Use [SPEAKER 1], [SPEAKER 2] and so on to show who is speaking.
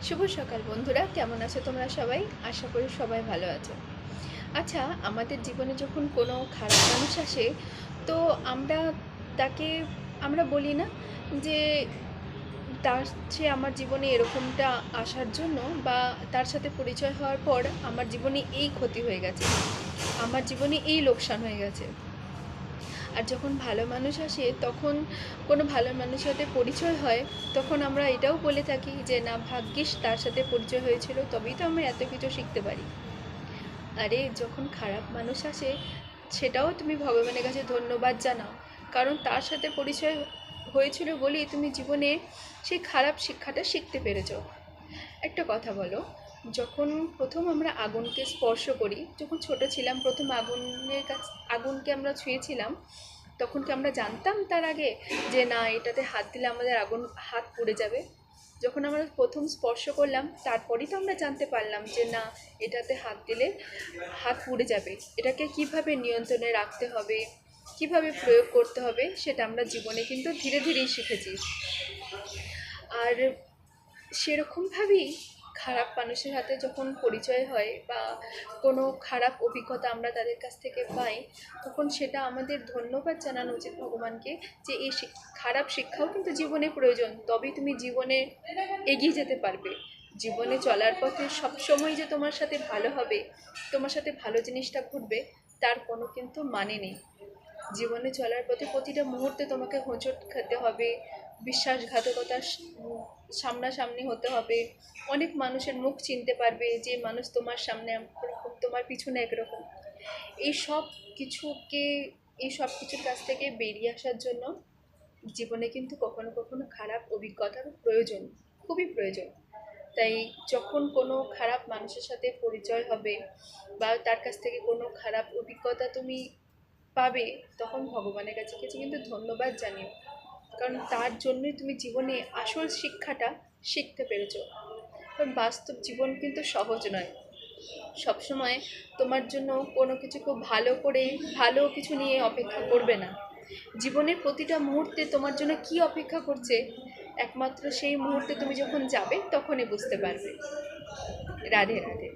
[SPEAKER 1] শুভ সকাল বন্ধুরা, কেমন আছো তোমরা সবাই? আশা করি সবাই ভালো আছো। আচ্ছা, আমাদের জীবনে যখন কোনো খারাপ মানুষ আসে, তো আমরা তাকে আমরা বলি না যে তার সে আমার জীবনে এরকমটা আসার জন্য, বা তার সাথে পরিচয় হওয়ার পর আমার জীবনে এই ক্ষতি হয়ে গেছে, আমার জীবনে এই লোকসান হয়ে গেছে। আর যখন ভালো মানুষ আসে, তখন কোনো ভালো মানুষের সাথে পরিচয় হয়, তখন আমরা এটাও বলে থাকি যে না, ভাগ্যিস তার সাথে পরিচয় হয়েছিল, তবেই তো আমরা এত কিছু শিখতে পারি। আরে যখন খারাপ মানুষ আসে, সেটাও তুমি ভগবানের কাছে ধন্যবাদ জানাও, কারণ তার সাথে পরিচয় হয়েছিল বলেই তুমি জীবনে সেই খারাপ শিক্ষাটা শিখতে পেরেছো। একটা কথা বলো, যখন প্রথম আমরা আগুনকে স্পর্শ করি, যখন ছোট ছিলাম, প্রথম আগুনকে আমরা ছুঁয়েছিলাম, তখন কি আমরা জানতাম তার আগে যে না, এটাতে হাত দিলে আমাদের হাত পুড়ে যাবে? যখন আমরা প্রথম স্পর্শ করলাম, তারপরেই তো আমরা জানতে পারলাম যে না, এটাতে হাত দিলে হাত পুড়ে যাবে। এটাকে কিভাবে নিয়ন্ত্রণে রাখতে হবে, কিভাবে প্রয়োগ করতে হবে, সেটা আমরা জীবনে কিন্তু ধীরে ধীরেই শিখেছি। আর সেরকমভাবেই খারাপ মানুষের হাতে যখন পরিচয় হয়, বা কোনো খারাপ অভিজ্ঞতা আমরা তাদের কাছ থেকে পাই, তখন সেটা আমাদের ধন্যবাদ জানানো উচিত ভগবানকে, যে এই খারাপ শিক্ষাও কিন্তু জীবনে প্রয়োজন, তবেই তুমি জীবনে এগিয়ে যেতে পারবে। জীবনে চলার পথে সবসময় যে তোমার সাথে ভালো হবে, তোমার সাথে ভালো জিনিসটা ঘটবে, তার কোনো কিন্তু মানে নেই। জীবনে চলার পথে প্রতিটা মুহূর্তে তোমাকে হোঁচট খেতে হবে, বিশ্বাসঘাতকতার সামনাসামনি হতে হবে, অনেক মানুষের মুখ চিনতে পারবে, যে মানুষ তোমার সামনে একরকম, তোমার পিছনে একরকম। এই সব কিছুকে এই সব কিছুর কাছ থেকে বেরিয়ে আসার জন্য জীবনে কিন্তু কখনো কখনো খারাপ অভিজ্ঞতার প্রয়োজন, খুবই প্রয়োজন। তাই যখন কোনো খারাপ মানুষের সাথে পরিচয় হবে, বা তার কাছ থেকে কোনো খারাপ অভিজ্ঞতা তুমি পাবে, তখন ভগবানের কাছে কিছু কিন্তু ধন্যবাদ জানিও, কারণ তার জন্যই তুমি জীবনে আসল শিক্ষাটা শিখতে পেরেছো। কারণ বাস্তব জীবন কিন্তু সহজ নয়। সবসময় তোমার জন্য কোনো কিছু খুব ভালো কিছু নিয়ে অপেক্ষা করবে না। জীবনের প্রতিটা মুহূর্তে তোমার জন্য কি অপেক্ষা করছে, একমাত্র সেই মুহূর্তে তুমি যখন যাবে তখনই বুঝতে পারবে। রাধে রাধে।